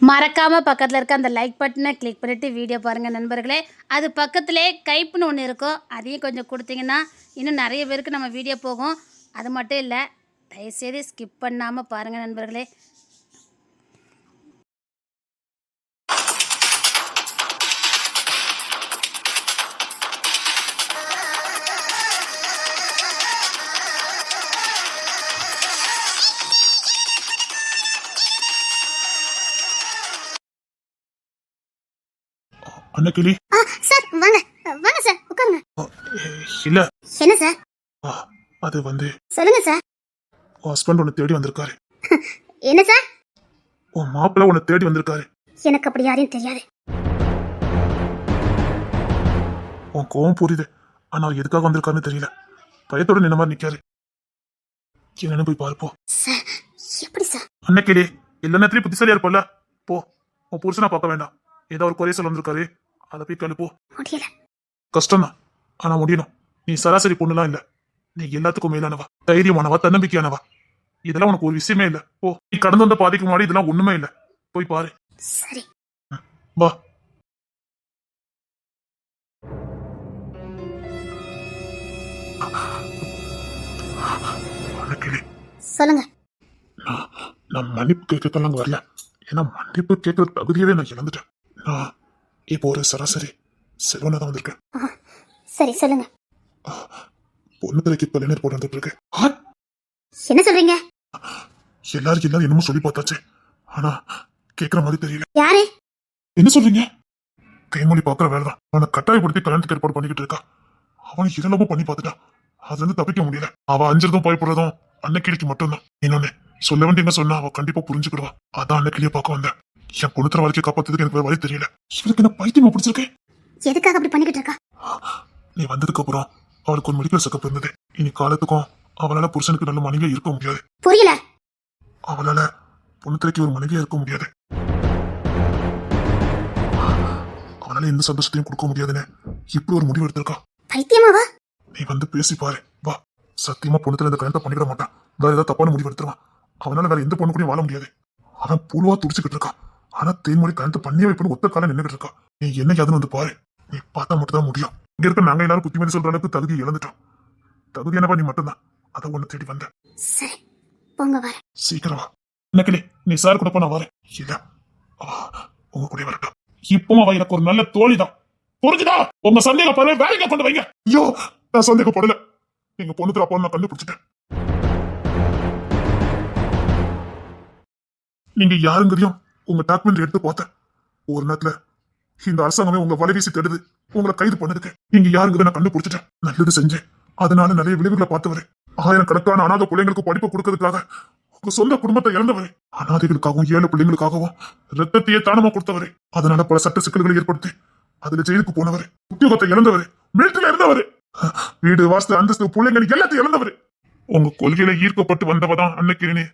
மறக்காமல் பக்கத்தில் இருக்க அந்த லைக் பட்டனை கிளிக் பண்ணிவிட்டு வீடியோ பாருங்கள் நண்பர்களே. அது பக்கத்திலே கைப்புன்னு ஒன்று இருக்கும், அதையும் கொஞ்சம் கொடுத்தீங்கன்னா இன்னும் நிறைய பேருக்கு நம்ம வீடியோ போகும். அது மட்டும் இல்லை, தயவுசெய்து ஸ்கிப் பண்ணாமல் பாருங்கள் நண்பர்களே. அன்னக்கிளி சார் வாங்க வாங்க சார் உட்காருங்க. இல்ல என்ன சார்? அது வந்து சொல்லுங்க சார். ஹஸ்பண்ட் உன்னை தேடி வந்திருக்காரு. என்ன சார்? உன் மாப்பிள்ள உன்னை தேடி வந்திருக்காரு. எனக்கு அப்படி யாரையும் தெரியாது. உன் கோவம் புரியுது, ஆனா அவர் எதுக்காக வந்திருக்காருன்னு தெரியல. பயத்தோட நின்ன மாதிரி நிக்காரு. என்னன்னு போய் பாருப்போ. சார் எப்படி சார்? அன்னக்கிளி எல்லா நேரத்திலயும் புத்திசாலியா இருப்பல்ல, போ. உன் புருஷனா பார்க்க வேண்டாம். ஏதோ ஒரு குறைய சொல்ல வந்திருக்காரு, அதை போய் கேளு போ. முடியல. கஷ்டம்தான், ஆனா முடியணும். நீ சராசரி பொண்ணுலாம் இல்ல, நீ எல்லாத்துக்கும் மேலானவா, தைரியமானவா, தன்னம்பிக்கையானவா. இதெல்லாம் உனக்கு ஒரு விஷயமே இல்ல. போ, நீ கடந்து வந்த பாதிக்கு முன்னாடி இதெல்லாம் ஒண்ணுமே இல்ல. போய் பாரு. சரி வா. சொல்லுங்க. நான் மன்னிப்பு கேட்கலாம் வரல, ஏன்னா மன்னிப்பு கேட்கற தகுதியவே நான் இழந்துட்டேன். நான் இப்போ ஒரு சராசரி செல்வனா தான் வந்திருக்கேன். சரி சொல்லுங்க. பொண்ணு தலைக்கு பள்ளினர் போட்டு வந்துட்டு இருக்கேன். என்ன சொல்றீங்க? எல்லாரும் என்னமோ சொல்லி பார்த்தாச்சு, ஆனா கேட்கற மாதிரி தெரியல. யாரு? என்ன சொல்றீங்க? கைமொழி பாக்குற வேலைதான். அவனை கட்டாயப்படுத்தி கல்யாணத்துக்கு ஏற்பாடு பண்ணிக்கிட்டு இருக்கா. அவனை இதெல்லாமோ பண்ணி பார்த்துட்டான், அதுல இருந்து தப்பிக்க முடியல. அவ அஞ்சிருந்தும் பயப்படுறதும் அன்னக்கிளிக்கு மட்டும்தான். இன்னொன்னு சொல்ல வேண்டிய சொன்னா அவ கண்டிப்பா புரிஞ்சுக்கிடுவா. அதான் அன்னக்கிளிய பார்க்க வந்தேன். என் பொண்ணுத்திர வாழ்க்கையை காப்பாத்துறதுக்கு எனக்கு வேற வழி தெரியல. இவருக்கு என்ன பைத்தியமா பிடிச்சிருக்கேன். எதுக்காக அப்படி பண்ணிக்கிட்டு இருக்கா? நீ வந்ததுக்கு அப்புறம் அவளுக்கு ஒரு மெடிக்கல் செக்கப் இருந்தது. இனி காலத்துக்கும் அவளால புருஷனுக்கு நல்ல மனைவியா இருக்க முடியாது. புரியல. அவளால பொண்ணுத்திரைக்கு ஒரு மனைவியா இருக்க முடியாது. அவனால எந்த சந்தோஷத்தையும் கொடுக்க முடியாதுன்னு இப்படி ஒரு முடிவு எடுத்திருக்கா. பைத்தியமாவா? நீ வந்து பேசி பாரு, வா. சத்தியமா பொண்ணுத்துல இந்த கல்யாணத்தை பண்ணிட மாட்டான். வேற ஏதாவது தப்பான முடிவு எடுத்துருவான். அவனால வேற எந்த பொண்ணு கூடயும் வாழ முடியாது. அவன் புழுவா துடிச்சுக்கிட்டு இருக்கான். ஆனா தேன்மொழி கல்யாணத்தை பண்ணியே வைப்பனு ஒத்த காலம் நின்றுட்டு இருக்கா. நீ என்ன யாதுன்னு வந்து பாரு. நீ பார்த்தா மட்டும் தான் முடியும். இங்க இருக்க நாங்க எல்லாரும் புத்திமதி சொல்ற அளவுக்கு தகுதியை இழந்துட்டோம். தகுதியானவா நீ மட்டும்தான். அதை ஒண்ணு தேடி வந்த. சரி போங்க வர. சீக்கிரம் வா. நக்கிலி நீ சார் கூட நான் வரேன். இல்ல உங்க கூட வரட்டும். இப்பவும் அவ எனக்கு ஒரு நல்ல தோழிதான், புரிஞ்சுதா? உங்க சந்தேகப்படவே வேலைக்கு கொண்டு வைங்க. ஐயோ நான் சந்தேகப்படல, எங்க பொண்ணுக்கு அப்பா நான் கண்டுபிடிச்சிட்டேன். நீங்க யாருங்கிறதையும் உங்க டாக்குமெண்ட் எடுத்து பார்த்தேன். ஒரு நேரத்துல இந்த அரசாங்கமே உங்க வலைவீசி தேடுது உங்களை கைது பண்ணதுக்கு. நீங்க யாருங்கிறத நான் கண்டுபிடிச்சிட்டேன். நல்லது செஞ்சேன், அதனால நிறைய விளைவுகளை பார்த்தவரு. ஆயிரக்கணக்கான அநாத பிள்ளைங்களுக்கு படிப்பு கொடுக்கறதுக்காக உங்க சொந்த குடும்பத்தை இழந்தவரு. அநாதைகளுக்காகவும் ஏழை பிள்ளைங்களுக்காகவும் ரத்தத்தையே தானமா கொடுத்தவரு. அதனால பல சட்ட சிக்கல்களை ஏற்படுத்தி அதுல ஜெயிலுக்கு போனவரு. உத்தியோகத்தை இழந்தவரு, மிலிட்டரியில இருந்தவரு, வீடு வாசல் அந்தஸ்து பிள்ளைங்க எல்லாத்தையும் இழந்தவரு. உங்க கொள்கையில ஈர்க்கப்பட்டு வந்தவதான் அன்னைக்கு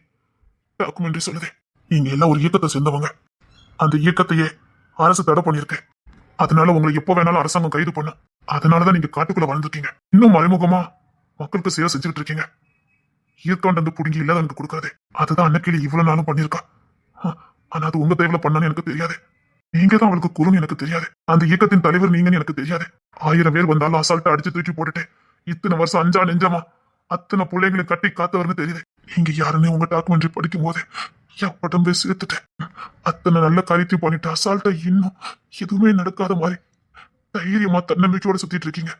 டாக்குமெண்ட்ரி சொல்லுது. நீங்க எல்லாம் ஒரு இயக்கத்தை சேர்ந்தவங்க. அந்த இயக்கத்தையே அரசு தடை பண்ணிருக்கேன். அதனால உங்களை எப்ப வேணாலும் அரசாங்கம் கைது பண்ண. அதனாலதான் நீங்க காட்டுக்குள்ள வாழ்ந்துருக்கீங்க. இன்னும் மறைமுகமா மக்களுக்கு சேவை செஞ்சுக்கிட்டு இருக்கீங்க. ஈர்க்காண்டு புடுங்கி இல்லாதவனுக்கு கொடுக்காது. அதுதான் அன்னைக்கு இவ்வளவு நாளும் பண்ணிருக்கா. ஆனா அது உங்க தேவையில பண்ணான்னு எனக்கு தெரியாது. நீங்க தான் அவளுக்கு குறுன்னு எனக்கு தெரியாது. அந்த இயக்கத்தின் தலைவர் நீங்கன்னு எனக்கு தெரியாது. 1000 பேர் வந்தாலும் அசால்ட்டா அடிச்சு தூக்கி போட்டுட்டு இத்தனை வருஷம் அஞ்சா நெஞ்சமா அத்தனை பிள்ளைங்களை கட்டி காத்தவர்னு தெரியுது. நீங்க யாருன்னு உங்க டாக்குமெண்ட்ரி படிக்கும் போது என் உடம்பே சேர்த்துட்டேன். அத்தனை நல்ல காரியத்தையும் பண்ணிட்டு அசால்ட்டா இன்னும் எதுவுமே நடக்காத மாதிரி தைரியமா தன்னம்பிக்கையோட சுத்திட்டு இருக்கீங்க.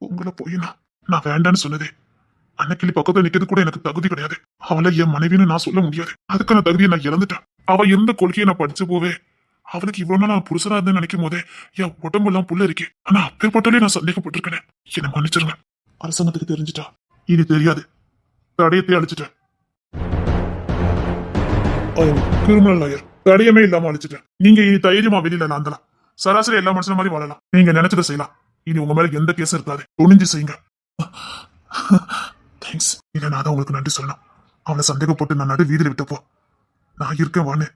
உங்களை போய் நான் வேண்டான்னு சொன்னதே அன்னைக்கிளி பக்கத்துல நிக்கிறது கூட எனக்கு தகுதி கிடையாது. அவளை என் மனைவின்னு நான் சொல்ல முடியாது. அதுக்கான தகுதியை நான் இழந்துட்டேன். அவ இருந்த கொள்கையை நான் படிச்ச போவே அவளுக்கு இவ்வளவு நாள் நான் புருஷனா இருந்து நினைக்கும் போதே என் உடம்பு எல்லாம் புள்ள இருக்கே. ஆனா அப்பேற்பட்டாலே நான் சந்தேகப்பட்டிருக்கேன். என்னை மன்னிச்சிருங்க. அரசாங்கத்துக்கு தெரிஞ்சுட்டா இது தெரியாது, தடயத்தை அழிச்சிட்டேன். கிரிமினல் லாயர், தடயமே இல்லாம அழிச்சிட்டேன். நீங்க இனி தைரியமா வெளியில நாந்தலாம். சராசரி எல்லா மனுஷன மாதிரி வாழலாம். நீங்க நினைச்சதை செய்யலாம். இனி உங்க மேல எந்த கேஸும் இருக்காது. துணிஞ்சு செய்யுங்க. தேங்க்ஸ். இல்ல நான் தான் உங்களுக்கு நன்றி சொல்லணும். அவளை சந்தேகப்பட்டு நான் நடு வீதியில விட்டப்போ நான் இருக்கேன் வான்னு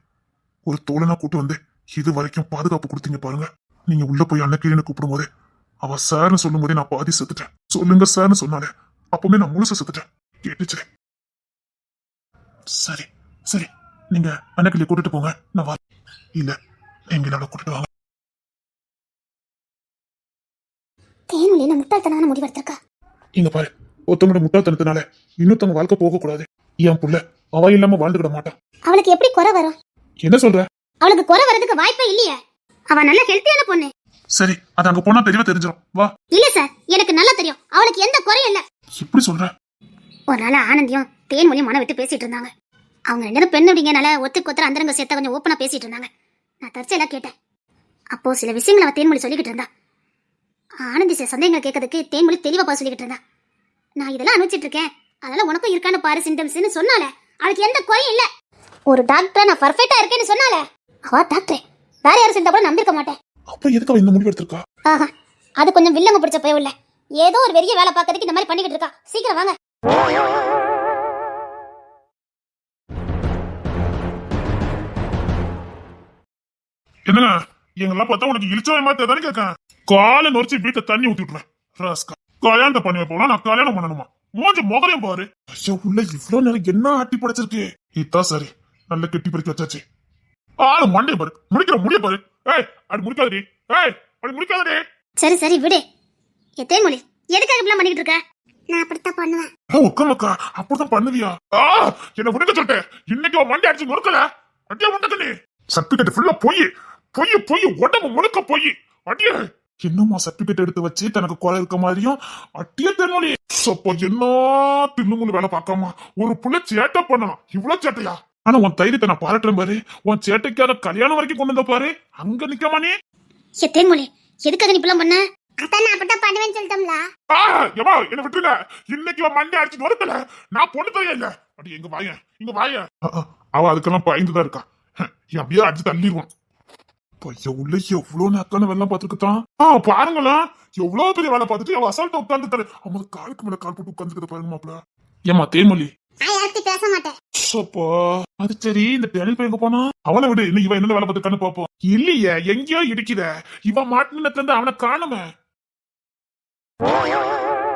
ஒரு தோழனா கூட்டு வந்து இது வரைக்கும் பாதுகாப்பு கொடுத்தீங்க பாருங்க. நீங்க உள்ள போய் அன்னக்கிளின்னு கூப்பிடும் போதே அவ சார்னு சொல்லும் போதே நான் பாதி செத்துட்டேன். சொல்லுங்க சார்னு சொன்னாலே அப்பவுமே நான் முழுச செத்துட்டேன். கேட்டுச்சு. சரி சரி நீங்க அன்னைக்கு கூட்டிட்டு போங்க, நான் வரேன். இல்ல நீங்க அவளை கூட்டிட்டு வாங்க. தேன்மொழி நான் முட்டாள்தனமான முடிவெடுத்திருக்கா. இங்க பாரு, ஒருத்தவங்களோட முட்டாள்தனத்தினால இன்னொருத்தவங்க வாழ்க்கை போக கூடாது. என் புள்ள அவ இல்லாம வாழ்ந்துக்கிட மாட்டான். அவளுக்கு எப்படி குறை வரும்? என்ன சொல்ற? அவளுக்கு குறை வரதுக்கு வாய்ப்பே இல்லையே. அவ நல்ல ஹெல்த்தியான பொண்ணு. சரி, அது அங்க போனா தெளிவா தெரிஞ்சிடும். வா. இல்ல சார், எனக்கு நல்லா தெரியும் அவளுக்கு எந்த குறையும் இல்ல. எப்படி சொல்ற? ஒரு நாள் ஆனந்தியும் தேன்மொழியும் மன விட்டு பேசிட்டு இருந்தாங்க. அவங்க 2 பேரும் பெண் அப்படிங்கனால ஒத்துக்கு ஒருத்தர் அந்தரங்க சேர்த்தா கொஞ்சம் ஓப்பனா பேசிட்டு இருந்தாங்க. நான் தற்செயலா கேட்டேன். அப்போ சில விஷயங்களை அவ தேன்மொழி சொல்லிக்கிட்டு இருந்தா. ஆனந்தி சில சந்தேகங்கள் கேட்கறதுக்கு தேன்மொழி தெளிவா சொல்லிக்கிட்டு இருந்தா. நான் இதெல்லாம் அனுப்பிச்சிட்டு இருக்கேன், அதனால உனக்கும் இருக்கான்னு பாரு சிம்டம்ஸ்னு சொன்னால. அவளுக்கு எந்த குறையும் இல்ல. ஒரு டாக்டர் நான் பர்ஃபெக்ட்டா இருக்கேன்னு சொன்னால. அவ டாக்டர் வேற யாரும் செஞ்சா கூட நம்பிருக்க மாட்டேன். அப்ப எதுக்கு அவ இந்த முடிவு எடுத்திருக்கா? ஆஹா, அது கொஞ்சம் வில்லங்க பிடிச்ச பயம் இல்ல. ஏதோ ஒரு வெறிய வேலை பார்க்கறதுக்கு இந்த மாதிரி பண்ணிக்கிட்டு இருக்கா. சீக்கிரம் வாங்க. என்னங்க, எங்கெல்லாம் பார்த்தா உனக்கு இழிச்சவன் மாதிரி தானே கேட்கேன். காலை நொறிச்சு வீட்டை தண்ணி ஊத்தி விட்டுறேன். ராஸ்கா, கல்யாணத்தை பண்ணி வைப்போம், நான் கல்யாணம் பண்ணணுமா? மூஞ்சி முகரையும் பாரு. ஐயோ, உள்ள இவ்வளவு நேரம் என்ன ஆட்டி படைச்சிருக்கு. இதான் சரி, நல்ல கெட்டி பறிக்க வச்சாச்சு. ஆளு மண்டைய பாரு, முடிக்கிற முடிய பாரு. ஏய், அது முடிக்காதடி. ஏய், அது முடிக்காதடி. சரி சரி விடு. தேன்மொழி எதுக்காக இப்படி பண்ணிக்கிட்டு இருக்க? நான் அப்படித்தான் பண்ணுவேன். உட்காமக்கா, அப்படிதான் பண்ணுவியா? என்ன விடுங்க சொல்லிட்டேன். இன்னைக்கு அவன் மண்டி அடிச்சு நொறுக்கல. அடியா உண்டக்கண்ணி. சர்டிபிகேட் ஃபுல்லா போய் பொய் பொய் உடம்பு முழுக்க போய் அடிய. என்னமா சர்டிபிகேட் எடுத்து வச்சு தனக்கு குறை இருக்க மாதிரியும் அட்டிய தென்மொழி. சப்போ என்ன தில்லுமுள்ளு வேலை பார்க்காம ஒரு புள்ள சேட்டை பண்ணலாம். இவ்வளவு சேட்டையா? ஆனா உன் தைரியத்தை நான் பாராட்டுறேன் பாரு. உன் சேட்டைக்கார கல்யாணம் வரைக்கும் கொண்டு வந்த பாரு. அங்க நிக்கமா நீ? தேன்மொழி எதுக்காக நீ இப்பெல்லாம் பண்ண? அதான் நான் அப்படித்தான் பண்ணுவேன்னு சொல்லிட்டோம்ல. ஏமா என்ன விட்டுருங்க. இன்னைக்கு அவன் மண்டி அடிச்சு நொறுக்கல. நான் பொண்ணு தெரிய இல்ல. அடி எங்க வாய, இங்க வாய. அவ அதுக்கெல்லாம் பயந்துதான் இருக்கா. அப்படியே அடிச்சு தள்ளிடுவான். பையன் உள்ள எவ்வளவு நேக்கான வேலை பார்த்துருக்கத்தான். பாருங்களா, எவ்வளவு பெரிய வேலை பார்த்துட்டு அவ அசால்ட்டா உட்கார்ந்து தரு. அவன் காலுக்கு மேல கால் போட்டு உட்கார்ந்துக்கிறத பாருங்க மாப்ள. ஏமா தேன்மொழி, நான் யார்கிட்ட பேச மாட்டேன். அப்பா அது சரி. இந்த டேனில் பையன் போனா அவனை விடு. இன்னும் இவன் என்ன வேலை பார்த்துருக்கான்னு பாப்போம். இல்லையே, எங்கேயோ இடிக்குத. இவன் மாட்டினத்துல இருந்து அவனை காணுமே.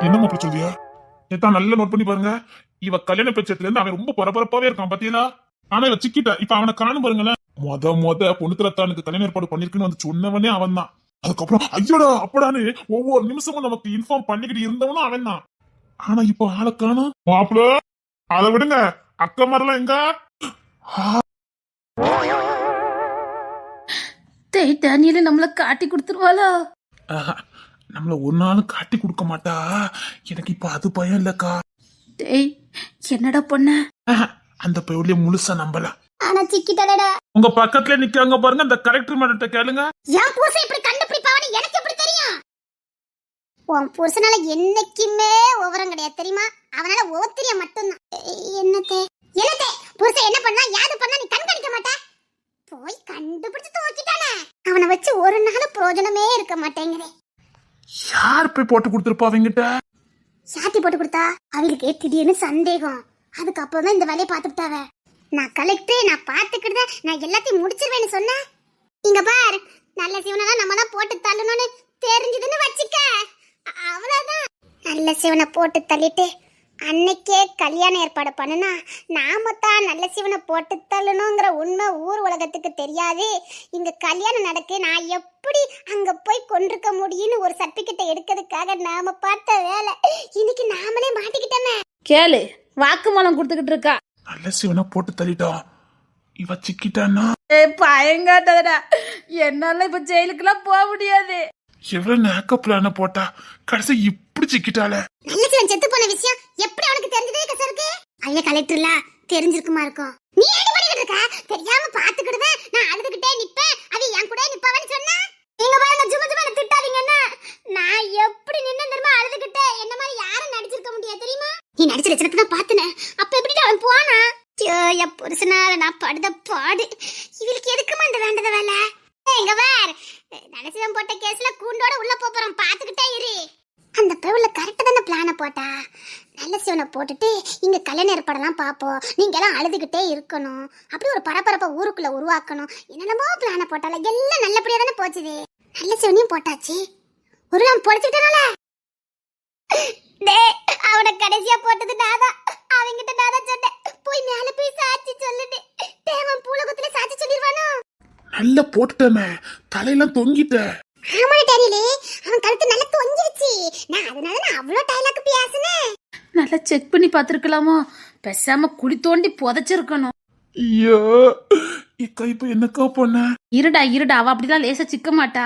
என்ன மாப்பிள சொல்லியா? ஏதான் நல்லா நோட் பண்ணி பாருங்க. இவ கல்யாண பேச்சத்துல இருந்து அவன் ரொம்ப பரபரப்பாவே இருக்கான் பாத்தீங்களா? ஆனா இவ சிக்கிட்ட. இப்ப அவனை காணும் பாருங்களேன். மொத பொண்ணுத்திரத்தானுக்கு கல்யாண ஏற்பாடு பண்ணிருக்குன்னு வந்து சொன்னவனே அவன் தான். அதுக்கப்புறம் ஐயோடா அப்படான்னு ஒவ்வொரு நிமிஷமும் நமக்கு இன்ஃபார்ம் பண்ணிக்கிட்டு இருந்தவனும் அவன் தான். ஆனா இப்போ ஆளை காணும். மாப்பிள அதை விடுங்க, அக்கா மாதிரிலாம் எங்க? டேனியல நம்மள காட்டி கொடுத்துருவாளோ? நம்மள ஒரு நாளும் காட்டி கொடுக்க மாட்டா. எனக்கு இப்ப அது பயம் இல்லக்கா. டேய், என்னடா பண்ண? அந்த பையன்லயே முழுசா நம்பலாம். ஆனா சிக்கிட்டடா. உங்க பக்கத்துல நிக்காங்க பாருங்க, அந்த கரெக்டர் மேடத்தை கேளுங்க. என் புருஷன் இப்படி கண்டுபிடிப்பாவன்னு எனக்கு எப்படி தெரியும்? உன் புருஷனால என்னைக்குமே ஓவரம் கிடையாது தெரியுமா? அவனால ஓத்திரிய மட்டும்தான். என்னத்தே புருஷன் என்ன பண்ணா யாது பண்ணா நீ கண்காணிக்க மாட்ட? போய் கண்டுபிடிச்சு தூக்கிட்டானே. அவனை வச்சு ஒரு நாள் பிரயோஜனமே இருக்க மாட்டேங்குது. யார் போய் போட்டு கொடுத்துருப்பா அவங்கிட்ட? சாத்தி போட்டு கொடுத்தா அவளுக்கு திடீர்னு சந்தேகம். அதுக்கப்புறம் தான் இந்த வேலையை பார்த்துட்டாவ. நான் கலெக்டர், நான் பாத்துக்கிட்டு நான் எல்லாத்தையும் முடிச்சிருவேன்னு சொன்னேன். இங்க பார், நல்ல சிவனை நம்ம தான் போட்டு தள்ளணும்னு தெரிஞ்சதுன்னு வச்சுக்க, அவ்வளவுதான். நல்ல சிவனை போட்டு தள்ளிட்டு அன்னைக்கே கல்யாண ஏற்பாடு பண்ணுனா நாம தான் நல்ல சிவனை போட்டு தள்ளணுங்கிற உண்மை ஊர் உலகத்துக்கு தெரியாது. இங்க கல்யாணம் நடக்கு, நான் எப்படி அங்க போய் கொண்டிருக்க முடியும்னு ஒரு சர்டிபிகேட்டை எடுக்கிறதுக்காக நாம பார்த்த வேலை இன்னைக்கு நாமளே மாட்டிக்கிட்டோமே. கேளு, வாக்குமூலம் கொடுத்துக்கிட்டு இருக்கா. நல்ல சிவனை போட்டு தள்ளிட்டோம். இவ சிக்கிட்டானா? பயங்காட்டதடா, என்னால இப்ப ஜெயிலுக்குலாம் போக முடியாது. எவ்வளவு நேக்க பிளான போட்டா கடைசி இப்படி சிக்கிட்டால. நல்ல சிவன் செத்து போன விஷயம் எப்படி அவனுக்கு தெரிஞ்சதே கசருக்கு? ஐயா கலெக்டர்ல தெரிஞ்சிருக்குமா இருக்கும். நீ என்ன பண்ணிட்டு இருக்க? தெரியாம பாத்துக்கிடுவே. நான் அழுதுகிட்டே நிப்பேன், அது என் கூட நிப்பாவன்னு சொன்னா. நீங்க பாருங்க, சும்மா சும்மா என்ன திட்டாதீங்கன்னா. நான் எப்படி நின்னு தெரியுமா அழுதுகிட்டே? என்ன மாதிரி யாரும் நடிச்சிருக்க முடியாது தெரியுமா? நீ நடிச்ச லட்சணத்தை தான் பாத்துனேன். அப்ப எப்படி அவன் போனா? என் புருஷனால நான் படுத பாடு. இவளுக்கு எதுக்குமா இந்த வேண்டத வேலை? எங்க வேர் நலசிவம் போட்ட கேஸ்ல கூண்டோட உள்ள போறோம், பாத்துக்கிட்டே இரு. அந்த பெவுல கரெக்டா தான பிளான போட்டா. நல்ல சிவனை போட்டுட்டு இங்க கல்யாண ஏற்பாடெல்லாம் பாப்போம், நீங்க எல்லாம் அழுதுகிட்டே இருக்கணும், அப்படி ஒரு பரபரப்பை ஊருக்குள்ள உருவாக்கணும், என்னென்னமோ பிளான போட்டால எல்லாம் நல்லபடியா தானே போச்சுது. நல்ல சிவனையும் போட்டாச்சு, ஒரு நாள் பொழைச்சுட்டனால அவனை கடைசியா போட்டது நாதான். அவங்கிட்ட நாதான் சொன்னேன், போய் மேல போய் சாட்சி சொல்லுட்டு நல்ல போட்டுட்டமே, தலையெல்லாம் தொங்கிட்ட. ஆமா டேனிலே, அவன் கழுத்து நல்லா தொங்கிருச்சு. நான் அவ்வளவு டைலாக் பேசுனேன். நல்லா செக் பண்ணி பார்த்துருக்கலாமோ, பேசாம குழி தோண்டி புதைச்சிருக்கணும். ஐயோ, இக்கா இப்ப என்னக்கா பண்ண? இருடா இருடா, அவ அப்படிலாம் லேசா சிக்க மாட்டா.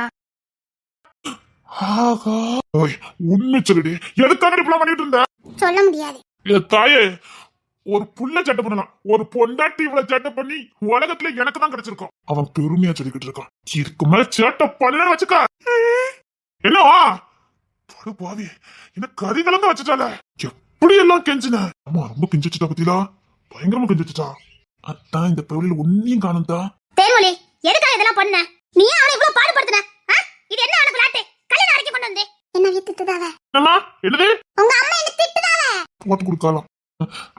ஆகா, ஓய், உண்மை சொல்லுடி, எதுக்காக இப்படி பண்ணிட்டு இருந்த? சொல்ல முடியாது. என் தாயே, ஒரு புள்ள சட்டை பண்ணலாம், ஒரு பொண்டாட்டி இவ்வளவு சேட்டை பண்ணி உலகத்துல எனக்கு தான் கிடைச்சிருக்கும். அவன் பெருமையா சொல்லிக்கிட்டு இருக்கான். இதுக்கு மேல சேட்டை பண்ணு வச்சுக்கா. என்னவா பாவி, என்ன கறி கலங்க வச்சுட்டால. எப்படி எல்லாம் கெஞ்சின? அம்மா ரொம்ப கெஞ்சிச்சுட்டா, பத்திலா பயங்கரமா கெஞ்சிச்சுட்டா. அதான் இந்த பகுதியில் ஒன்னையும் காணும் தான். தேர்மொழி, எதுக்காக இதெல்லாம் பண்ண? நீ அவனை இவ்வளவு பாடுபடுத்தின? இது என்ன அவனுக்கு விளையாட்டு? கல்யாணம் வரைக்கும் கொண்டு வந்து என்ன திட்டுதாவ? என்னது? உங்க அம்மா என்ன திட்டுதாவ? போட்டு கொடுக்கலாம்.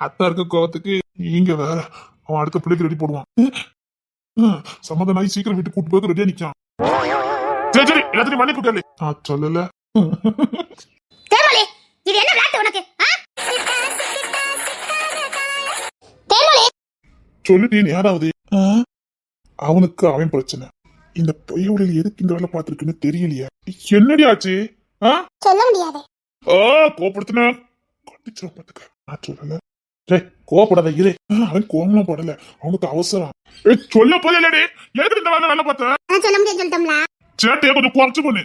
அத்தா இருக்க கோவத்துக்கு நீங்க வேற. அவன் அடுத்த பிள்ளைக்கு ரெடி போடுவான். சமாதானம் சீக்கிரம் வீட்டுக்கு கூட்டு போய் ரெடியா நிக்கான். சரி சரி, எல்லாத்தையும் மன்னிப்பு கேளு. சொல்லல. தேர்மொழி, இது என்ன விளையாட்டு உனக்கு? தேர்மொழி, சொல்லிட்டேன். யாராவது அவனுக்கு அவன் பிரச்சனை. இந்த பொய்யோட எதுக்கு இந்த வேலை பார்த்திருக்குன்னு தெரியலையா? என்னடி ஆச்சு? சொல்ல முடியாது. கோபப்படுத்தின கட்டிச்சிரும் பாத்துக்க. நான் சொல்லல. கோவப்படாத இரு. அவன் கோவம் படல, அவனுக்கு அவசரம். சொல்ல போதே எதுக்கு இந்த வேலை பார்த்தேன்? சொல்ல முடியாது சொல்லிட்டோம்ல. சேட்டையை கொஞ்சம் குறைச்சு பண்ணு.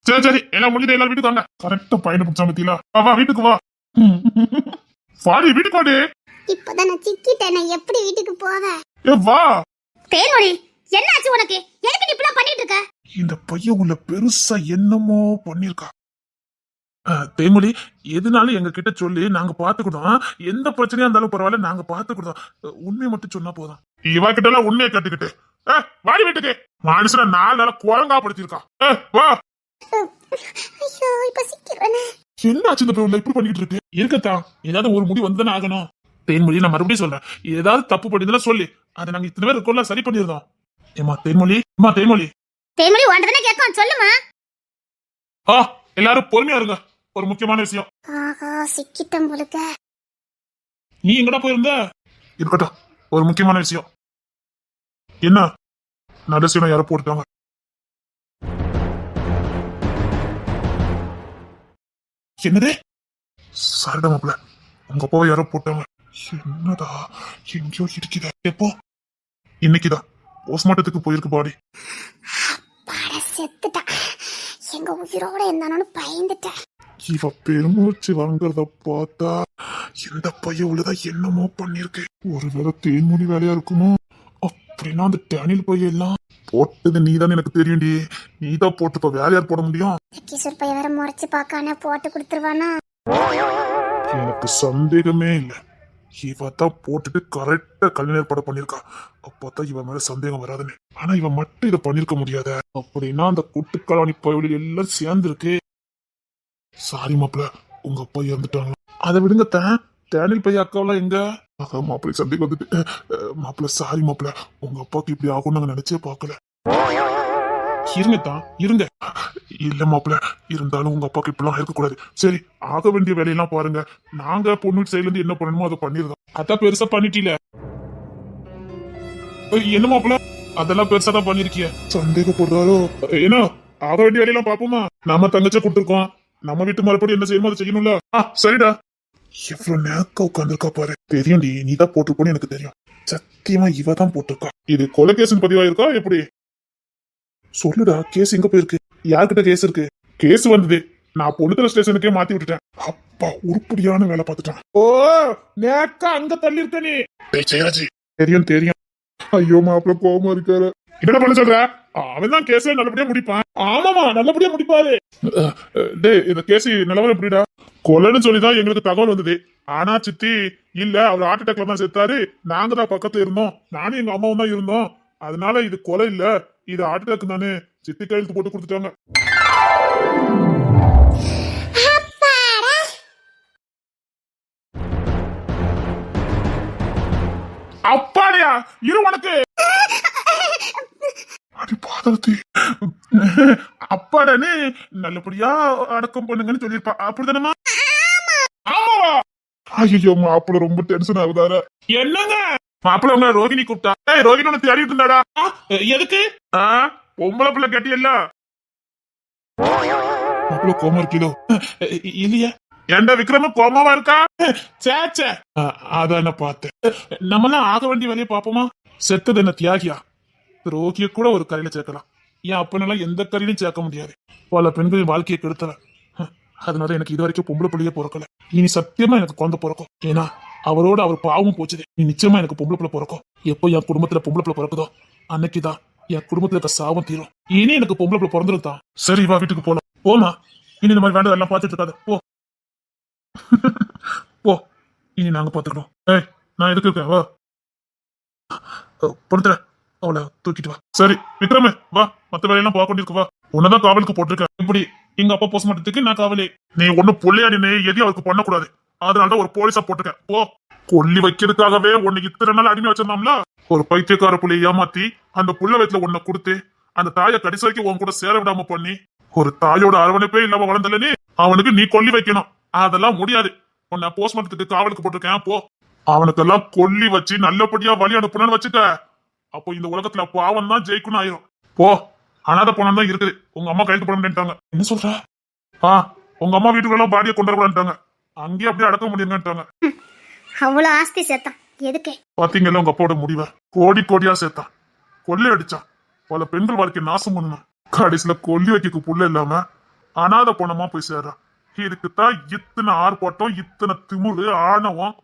சரி சரி, எல்லாம் முடிஞ்சது. எல்லாரும் வீட்டுக்கு வாங்க. கரெக்டா பையனை பிடிச்சா பத்தியா? வா வீட்டுக்கு வா. வாடி வீட்டுக்கு வாடி. இப்பதான் நான் சிக்கிட்டேன். நான் எப்படி வீட்டுக்கு போவேன்? வா. தேர்மொழி, என்ன ஆச்சு உனக்கு? எதுக்கு நீ இப்படி பண்ணிட்டு இருக்க? இந்த பையன் உள்ள பெருசா என்னமோ பண்ணிருக்கா. தேமொழி, எதுனாலும் எங்க கிட்ட சொல்லி நாங்க பாத்துக்கிட்டோம். எந்த பிரச்சனையா இருந்தாலும் பரவாயில்ல, நாங்க பாத்துக்கிட்டோம். உண்மையை மட்டும் சொன்னா போதும். இவ கிட்ட எல்லாம் உண்மையை கட்டுக்கிட்டு வாடி வீட்டுக்கு. மனுஷன 4 நாளா குரங்கா படுத்திருக்கா. வா. ஐயோ, இப்ப சிக்கிறேனே. என்ன ஆச்சு இந்த பிள்ளை இப்படி பண்ணிட்டு இருக்கு? இருக்கத்தான், ஏதாவது ஒரு முடி வந்துதானே ஆகணும். தேன்மொழி, நான் மறுபடியும் சொல்றேன், ஏதாவது தப்பு பண்ணிருந்தா சொல்லி அதை நாங்க இத்தனை பேர் இருக்கோம்ல சரி பண்ணிருந்தோம். ஏமா தேன்மொழி, தேன்மொழி தேர்மொழி உன்கிட்ட கேட்கும், சொல்லுமா. எல்லாரும் பொறுமையா இருங்க. ஒரு முக்கியமான விஷயம். ஆஹா, சிக்கிட்டம் போலுக்க. நீ எங்கடா போயிருந்த? இருக்கட்டும், ஒரு முக்கியமான விஷயம். என்ன நடுசீனம் யாரோ போட்டுட்டாங்க. என்னது? சரிடா மாப்பிள்ள, உங்க அப்பாவை யாரோ போட்டாங்க. என்னடா, எங்கேயோ இருக்குது. எப்போ? இன்னைக்குதான் போஸ்ட்மார்ட்டத்துக்கு போயிருக்கு பாடி. செத்துட்டா. எங்க உயிரோட இருந்தானு பயந்துட்டேன். இவ பெருமூச்சு வாங்குறத பார்த்தா இந்த பையன் உள்ளதான் என்னமோ பண்ணிருக்கு. ஒருவேளை தேன்மொழி வேலையா இருக்குமோ? அப்படின்னா அந்த டேனில் பையன் எல்லாம் போட்டது நீதான் எனக்கு தெரியும்டி. நீதான் போட்டு இப்ப வேலையார் போட முடியும். கிஷோர் பையன் வேற முறைச்சு பாக்கானே போட்டு கொடுத்துருவானா? எனக்கு சந்தேகமே இல்ல. இவ தான் போட்டுட்டு கரெக்டா கல்யாண ஏற்பாடு பண்ணிருக்கா. அப்பதான் இவன் மேல சந்தேகம் வராதுன்னு. ஆனா இவன் மட்டும் இதை பண்ணிருக்க முடியாத. அப்படின்னா அந்த குட்டுக்கலாணி பயில எல்லாம் சேர்ந்து இருக்கு. சாரி மாப்பிள்ள, உங்க அப்பா இறந்துட்டாங்க. அதை விடுங்க. டேனில் பையன் அக்காவெல்லாம் எங்க? மாப்பிள்ளை சந்தேகம் வந்துட்டு. மாப்பிள்ள சாரி மாப்பிள்ள, உங்க அப்பாவுக்கு இப்படி ஆகும் நாங்க நினைச்சே பாக்கல. இருங்க. இல்ல மாப்பிள்ள, இருந்தாலும் உங்க அப்பாவுக்கு இப்படிலாம் இருக்கக்கூடாது. சரி, ஆக வேண்டிய வேலையெல்லாம் பாருங்க. நாங்க பொண்ணு சைட்ல இருந்து என்ன பண்ணணுமோ அதை பண்ணிருந்தோம். அதான் பெருசா பண்ணிட்டீல. என்ன மாப்பிள்ள, அதெல்லாம் பெருசா தான் பண்ணிருக்கிய. சந்தேகப்படுறாரோ? ஏன்னா ஆக வேண்டிய வேலையெல்லாம் பாப்போமா? நம்ம தங்கச்ச கொடுத்துருக்கோம். நம்ம வீட்டு மறுபடியும் என்ன செய்யணுமோ அதை செய்யணும்ல. சரிடா. எவ்வளவு நேக்க உட்காந்துருக்கா பாரு. தெரியும்டி, நீதான் போட்டிருப்போன்னு எனக்கு தெரியும். சத்தியமா இவ தான் போட்டிருக்கா. இது கொலை கேஸ் பதிவாயிருக்கா எப்படி? சொல்லுடா, கேஸ் எங்க போயிருக்கு? யார்கிட்ட கேஸ் இருக்கு? கேஸ் வந்தது, நான் பொண்ணுத்தர ஸ்டேஷனுக்கே மாத்தி விட்டுட்டேன். அப்பா உருப்படியான வேலை பார்த்துட்டான். ஓ, நேக்கா அங்க தள்ளி இருக்க நீ. தெரியும். ஐயோ, மாப்பிள்ள கோபமா இருக்காரு. என்ன பண்ண சொல்ற? அவன் தான் கேஸ நல்லபடியா முடிப்பான். ஆமாமா, நல்லபடியா முடிப்பாரு. இந்த கேஸ் நிலவரம் எப்படிடா? கொலைன்னு சொல்லிதான் எங்களுக்கு தகவல் வந்தது. ஆனா சித்தி இல்ல, அவர் ஹார்ட் அட்டாக்ல தான் செத்தாரு. நாங்க தான் பக்கத்துல இருந்தோம். நானும் எங்க அம்மாவும் தான் இருந்தோம். அதனால இது கொலை இல்ல, இது ஹார்ட் அட்டாக் தானே. சித்தி கையெழுத்து போட்டு கொடுத்துட்டாங்க. அப்பாடியா, இரு உனக்கு. அடி பாதத்தி, அப்பாடனே நல்லபடியா அடக்கம் பண்ணுங்கன்னு சொல்லிருப்பா. அப்படிதானமா? ஆமாவா? ஐயோ, மாப்பிள்ள ரொம்ப டென்ஷன் ஆகுதாரு. என்னங்க மாப்பிள்ள உங்க ரோகிணி கூப்பிட்டா. ஏய் ரோகிணி உனக்கு தேடிட்டு இருந்தாடா. எதுக்கு? பொம்பளை பிள்ளை கட்டியல்ல. மாப்பிள்ள கோமா இருக்கீங்களோ? இல்லையா? ஏண்டா விக்ரம கோமாவா இருக்கா? சேச்சே அதான் என்ன பார்த்தேன். நம்மளாம் ஆக வேண்டிய வேலையை பாப்போமா? செத்தது என்ன தியாகியா? ரோகிய கூட ஒரு கரையில சேர்க்கலாம். ஏன் அப்பனெல்லாம் எந்த கரையிலும் சேர்க்க முடியாது. பல பெண்களின் வாழ்க்கையை கெடுத்தவன். அதனால எனக்கு இது வரைக்கும் பொம்பளை பிள்ளையே பிறக்கல. இனி சத்தியமா எனக்கு குழந்தை பிறக்கும். ஏன்னா அவரோட அவர் பாவமும் போச்சுது. நீ நிச்சயமா எனக்கு பொம்பளை பிள்ளை பிறக்கும். எப்போ என் குடும்பத்துல பொம்பளை பிள்ளை பிறக்குதோ அன்னைக்குதான் என் குடும்பத்துல இருக்க சாபம் தீரும். இனி எனக்கு பொம்பளை பிள்ளை பிறந்துருந்தான். சரி வா வீட்டுக்கு போலாம். போமா, இனி இந்த மாதிரி வேண்டாம் எல்லாம் பார்த்துட்டு இருக்காது. போ போ, இனி நாங்க பாத்துக்கிறோம். ஏய் நான் எதுக்கு இருக்கேன்? வா பொறுத்துற, அவளை தூக்கிட்டு வா. சரி விக்ரமே வா, மத்த வேலையெல்லாம் பார்க்க வேண்டியிருக்கு. வா, உன்னதான் காவலுக்கு போட்டிருக்கேன். இப்படி எங்க அப்பா போஸ்ட்மார்ட்டத்துக்கு நான் காவலே. நீ ஒன்னும் பொள்ளையாடி எதையும் அவருக்கு பண்ணக்கூடாது. அதனாலதான் ஒரு போலீஸா போட்டிருக்கேன். போ, கொல்லி வைக்கிறதுக்காகவே உன்னை இத்தனை நாள் அடிமை வச்சிருந்தோம்ல. ஒரு பைத்தியக்கார புள்ளைய ஏமாத்தி அந்த புள்ள வயத்துல உன்னை கொடுத்து அந்த தாயை கடைசி வரைக்கும் உன் கூட சேர விடாம பண்ணி ஒரு தாயோட அரவணைப்பே இல்லாம வளர்ந்தலனே அவனுக்கு நீ கொல்லி வைக்கணும். அதெல்லாம் முடியாது. உன்னை போஸ்ட்மார்ட்டத்துக்கு காவலுக்கு போட்டிருக்கேன். போ, அவனுக்கெல்லாம் கொல்லி வச்சு நல்லபடியா வழி அனுப்புனு வச்சுக்க. அப்போ இந்த உலகத்துல பாவம் தான் ஜெயிக்கணும் ஆயிரும். போ, அனாதை பணம் தான் இருக்குது. உங்க அம்மா கையெழுத்து போட மாட்டேன்ட்டாங்க. என்ன சொல்ற? உங்க அம்மா வீட்டுக்குள்ள பாடியை கொண்டு வரக்கூடாதுட்டாங்க. அங்கேயே அப்படியே அடக்க முடியுங்கட்டாங்க. அவ்வளவு ஆஸ்தி சேர்த்தான் எதுக்கு? பாத்தீங்கல்ல உங்க அப்பாவோட முடிவை. கோடி கோடியா சேர்த்தான், கொள்ளை அடிச்சான், பல பெண்கள் வாழ்க்கை நாசம் பண்ணணும். கடைசியில கொல்லி வைக்க புள்ள இல்லாம அனாதை பணமா போய் சேர்றான். இதுக்குத்தான் இத்தனை ஆர்ப்பாட்டம், இத்தனை திமுரு ஆணவம்.